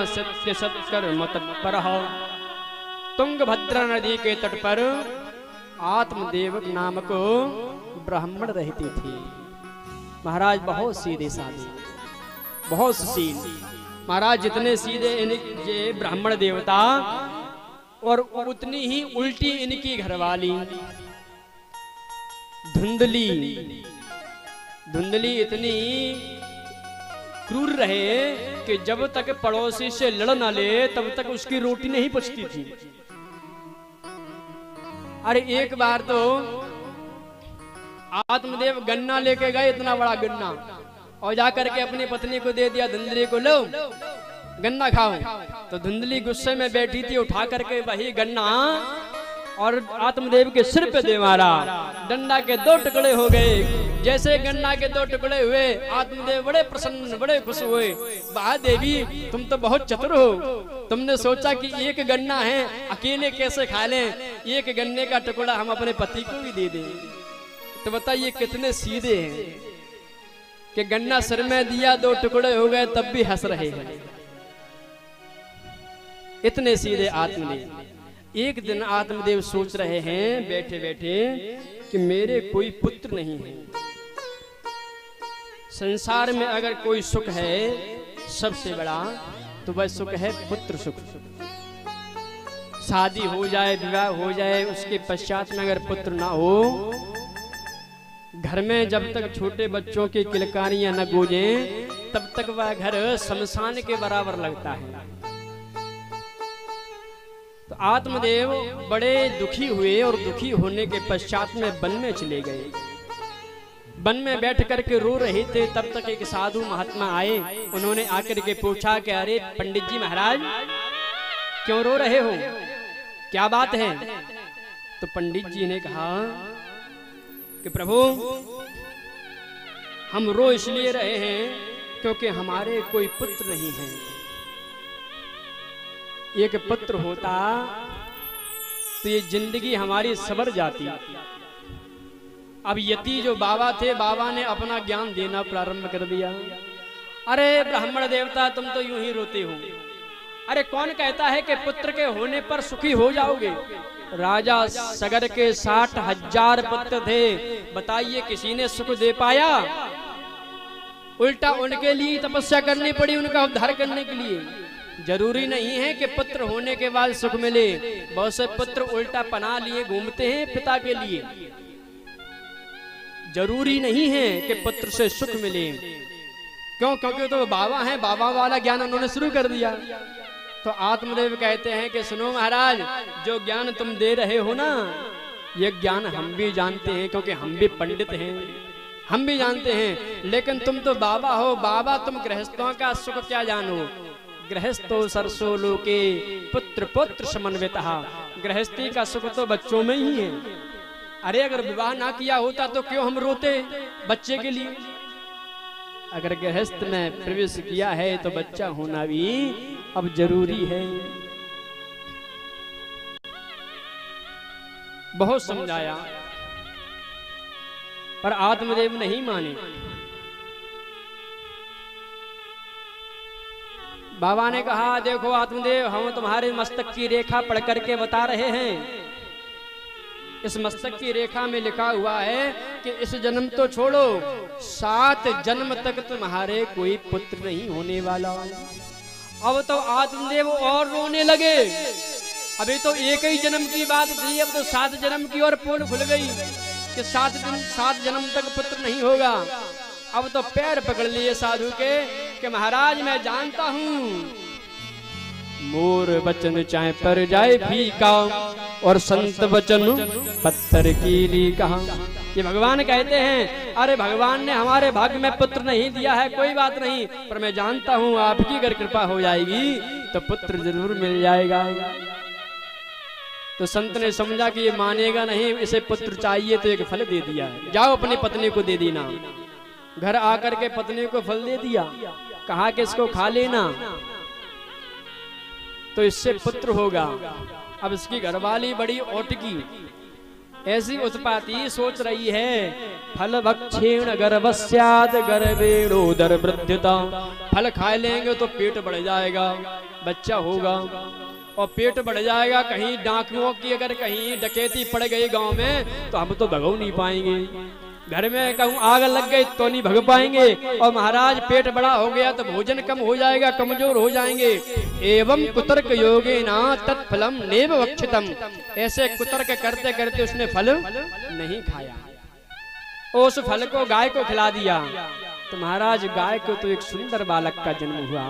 सत्य सत्कर्म तत्पर हो। तुंगभद्रा नदी के तट पर आत्मदेव नामक ब्राह्मण रहते थे। महाराज बहुत सीधे साधे, बहुत सुशील। महाराज जितने सीधे इनके ब्राह्मण देवता और उतनी ही उल्टी इनकी घरवाली धुंधली। धुंधली इतनी क्रूर रहे कि जब तक पड़ोसी से लड़ ना ले तब तक उसकी रोटी नहीं पचती थी। अरे एक बार तो आत्मदेव गन्ना लेके गए, इतना बड़ा गन्ना, और जाकर के अपनी पत्नी को दे दिया, धुंधली को लो गन्ना खाओ। तो धुंधली गुस्से में बैठी थी, उठा करके वही गन्ना और आत्मदेव के सिर पे दे मारा। डंडा के 2 टुकड़े हो गए। जैसे गन्ना के 2 टुकड़े हुए, आत्मदेव बड़े प्रसन्न, बड़े खुश हुए। वाह देवी, तुम तो बहुत चतुर हो। तुमने सोचा कि एक गन्ना है, अकेले कैसे खा लें, एक गन्ने का टुकड़ा हम अपने पति को भी दे दें। तो बताइए कितने सीधे हैं कि गन्ना सिर में दिया, 2 टुकड़े हो गए, तब भी हंस रहे हैं। इतने सीधे आत्मदेव। एक दिन आत्मदेव सोच रहे हैं बैठे बैठे कि मेरे कोई पुत्र नहीं है। संसार में अगर कोई सुख है सबसे बड़ा, तो वह सुख है पुत्र सुख। शादी हो जाए, विवाह हो जाए, उसके पश्चात में अगर पुत्र ना हो, घर में जब तक छोटे बच्चों की किलकारियां न गूंजें तब तक वह घर शमशान के बराबर लगता है। तो आत्मदेव बड़े दुखी हुए और दुखी होने के पश्चात में वन में चले गए। वन में बैठ करके रो रहे थे, तब तक एक साधु महात्मा आए। उन्होंने आकर के पूछा कि अरे पंडित जी महाराज, क्यों रो रहे हो, क्या बात है? तो पंडित जी ने कहा कि प्रभु, हम रो इसलिए रहे हैं क्योंकि हमारे कोई पुत्र नहीं है। एक पुत्र होता तो ये जिंदगी हमारी सवर जाती। अब यति जो बाबा थे, बाबा ने अपना ज्ञान देना प्रारंभ कर दिया। अरे ब्राह्मण देवता, तुम तो यूं ही रोते हो। अरे कौन कहता है कि पुत्र के होने पर सुखी हो जाओगे? राजा सगर के 60,000 पुत्र थे, बताइए किसी ने सुख दे पाया? उल्टा उनके लिए तपस्या करनी पड़ी उनका उद्धार करने के लिए। जरूरी नहीं है कि पुत्र होने के बाद सुख मिले। बहुत से पुत्र उल्टा पनाह लिए घूमते हैं पिता के लिए। जरूरी नहीं है कि पुत्र से सुख मिले। क्यों? क्योंकि तो बाबा हैं, बाबा वाला ज्ञान उन्होंने शुरू कर दिया। तो आत्मदेव कहते हैं कि सुनो महाराज, जो ज्ञान तुम दे रहे हो ना, ये ज्ञान हम भी जानते हैं, क्योंकि हम भी पंडित हैं, हम भी जानते हैं। लेकिन तुम तो बाबा हो, बाबा तुम गृहस्थों का सुख क्या जानो? गृहस्थो सरसो लोके पुत्र पुत्र समन्वितः। गृहस्थी का सुख तो बच्चों में ही है। अरे अगर विवाह ना किया होता तो क्यों हम रोते बच्चे के लिए? अगर गृहस्थ में प्रवेश किया है तो बच्चा होना भी अब जरूरी है। बहुत समझाया पर आत्मदेव नहीं माने। बाबा ने कहा, देखो आत्मदेव, हम तुम्हारे मस्तक की रेखा पढ़ करके बता रहे हैं। इस मस्तक की रेखा में लिखा हुआ है कि इस जन्म तो छोड़ो, 7 जन्म तक तुम्हारे कोई पुत्र नहीं होने वाला। अब तो आत्मदेव और रोने लगे। अभी तो एक ही जन्म की बात थी, अब तो 7 जन्म की और पोल खुल गई कि 7 जन्म तक पुत्र नहीं होगा। अब तो पैर पकड़ लिए साधु के कि महाराज मैं जानता हूं, मोर वचन चाहे पर जाए फीका और संत वचन पत्थर की लीका। ये भगवान कहते हैं, अरे भगवान ने हमारे भाग्य में पुत्र नहीं दिया है, कोई बात नहीं, पर मैं जानता हूं आपकी अगर कृपा हो जाएगी तो पुत्र जरूर मिल जाएगा। तो संत ने समझा कि ये मानेगा नहीं, इसे पुत्र चाहिए, तो एक फल दे दिया, जाओ अपनी पत्नी को दे देना। घर आकर के पत्नी को फल दे दिया, कहा कि इसको खा लेना तो इससे पुत्र होगा। अब इसकी घरवाली बड़ी ओटकी, ऐसी उत्पाती सोच रही है। फल भक्षेण गर्भस्यात् गर्भेणोदर वृद्धिता। फल खा लेंगे तो पेट बढ़ जाएगा, बच्चा होगा, और पेट बढ़ जाएगा। कहीं डाकुओं की अगर कहीं डकैती पड़ गई गांव में तो हम तो भगो नहीं पाएंगे। घर में कहूँ आग लग गई तो नहीं भग पाएंगे। और महाराज पेट बड़ा हो गया तो भोजन कम हो जाएगा, कमजोर हो जाएंगे। एवं कुतर्क योगेना तत्फलम नेव भक्षितम। ऐसे कुतर्क करते करते उसने फल नहीं खाया, उस फल को गाय को खिला दिया। तो महाराज गाय को तो एक सुंदर बालक का जन्म हुआ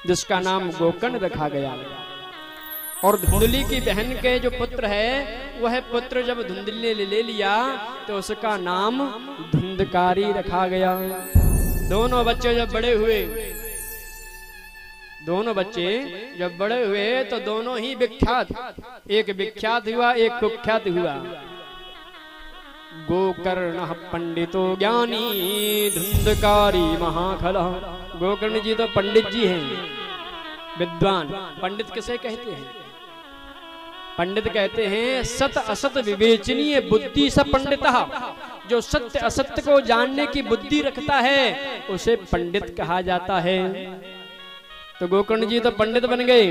जिसका नाम गोकर्ण रखा गया। और धुंधली की बहन के जो पुत्र है वह पुत्र जब धुंधली ने ले लिया तो उसका नाम धुंधकारी रखा गया। दोनों बच्चे जब बड़े हुए तो दोनों ही विख्यात, एक विख्यात हुआ एक कुख्यात हुआ। गोकर्ण पंडितो ज्ञानी धुंधकारी महाखल। गोकर्ण जी तो पंडित जी हैं, विद्वान। पंडित किसे कहते हैं? पंडित कहते हैं सत असत विवेचनीय बुद्धि स पंडितः। जो सत्य असत्य को जानने की बुद्धि रखता है उसे पंडित कहा जाता है। तो गोकर्ण जी तो पंडित बन गए।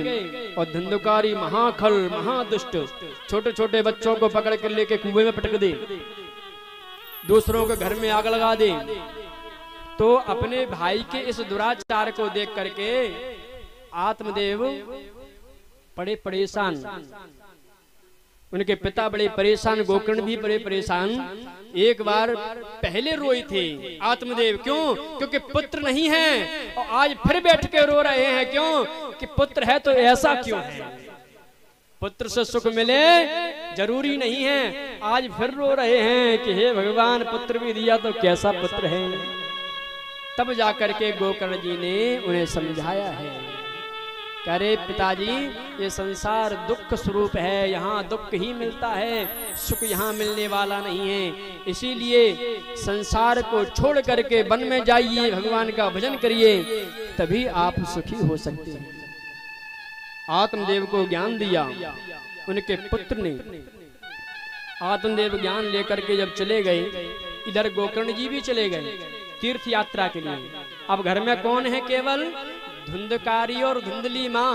और धुंधकारी महाखल महादुष्ट, छोटे छोटे बच्चों को पकड़ कर लेके कुएं में पटक दे, दूसरों के घर में आग लगा दे। तो अपने भाई के इस दुराचार को देख करके आत्मदेव बड़े परेशान, उनके पिता बड़े परेशान, गोकर्ण भी बड़े परेशान। एक बार पहले रोए थे आत्मदेव, क्यों? क्योंकि पुत्र नहीं है। और आज फिर बैठ के रो रहे हैं, क्यों? कि पुत्र है तो ऐसा क्यों है? पुत्र से सुख मिले जरूरी नहीं है। आज फिर रो रहे हैं कि हे भगवान, पुत्र भी दिया तो कैसा पुत्र है। तब जाकर के गोकर्ण जी ने उन्हें समझाया है, अरे पिताजी ये संसार दुख स्वरूप है, यहाँ दुख ही मिलता है, सुख यहाँ मिलने वाला नहीं है। इसीलिए संसार को छोड़ करके वन में जाइए, भगवान का भजन करिए, तभी आप सुखी हो सकते हैं। आत्मदेव को ज्ञान दिया उनके पुत्र ने। आत्मदेव ज्ञान लेकर के जब चले गए, इधर गोकर्ण जी भी चले गए तीर्थ यात्रा के लिए। अब घर में कौन है? केवल धुंधकारी और धुंधली माँ।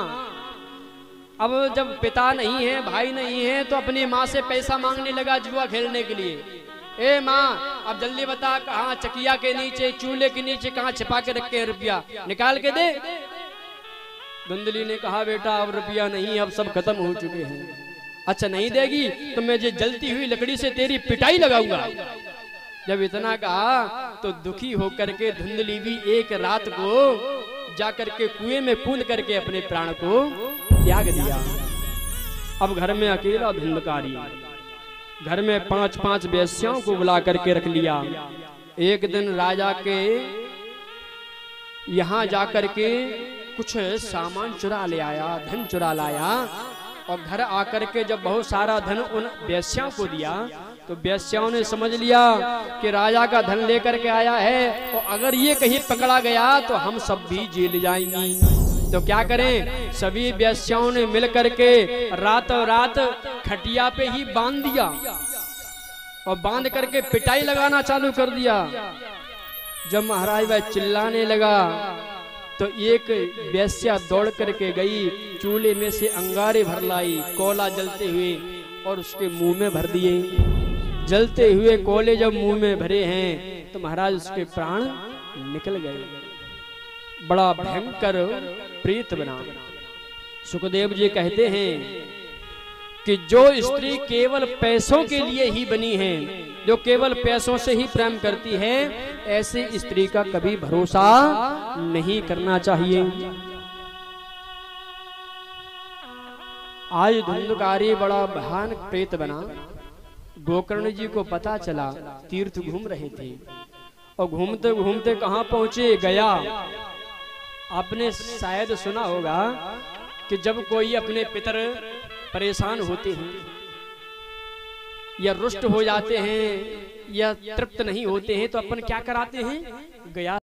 अब जब पिता नहीं है, भाई नहीं है, तो अपनी माँ से पैसा मांगने लगा जुआ खेलने के लिए। ए माँ, अब जल्दी बता, कहाँ चकिया के नीचे, चूल्हे के नीचे कहाँ छिपा के रखे रुपया, निकाल के दे। धुंधली ने कहा, बेटा अब रुपया नहीं, अब सब खत्म हो चुके हैं। अच्छा नहीं देगी तो मैं ये जलती हुई लकड़ी से तेरी पिटाई लगाऊंगा। जब इतना कहा तो दुखी होकर के धुंधली भी एक रात को जाकर के कुएं में कूद करके अपने प्राण को त्याग दिया। अब घर में अकेला धुंधकारी, घर में 5-5 वेश्याओं को बुला करके रख लिया। एक दिन राजा के यहाँ जाकर के कुछ सामान चुरा ले आया, धन चुरा लाया। और घर आकर के जब बहुत सारा धन उन वेश्याओं को दिया तो वेश्याओं ने समझ लिया कि राजा का धन लेकर के आया है, और अगर ये कहीं पकड़ा गया तो हम सब भी जेल जाएंगे। तो क्या करें? सभी वेश्याओं ने मिल करके रातों रात खटिया पे ही बांध दिया और बांध करके पिटाई लगाना चालू कर दिया। जब महाराज वह चिल्लाने लगा तो एक वेश्या दौड़ करके गई, चूल्हे में से अंगारे भर लाई, कोला जलते हुए, और उसके मुंह में भर दिए। जलते हुए कोले जब मुंह में भरे हैं तो महाराज उसके प्राण निकल गए। बड़ा भयंकर प्रेत बना। सुखदेव जी कहते हैं कि जो स्त्री केवल पैसों के लिए ही बनी है, जो केवल पैसों से ही प्रेम करती है, ऐसी स्त्री का कभी भरोसा नहीं करना चाहिए। आज धुंधकारी बड़ा भयानक प्रेत बना। गोकर्ण जी को पता चला, तीर्थ घूम रहे थे और घूमते घूमते कहाँ पहुंचे? गया। आपने शायद सुना होगा कि जब कोई अपने पितर परेशान होते हैं या रुष्ट हो जाते हैं या तृप्त नहीं होते हैं तो अपन क्या कराते हैं? गया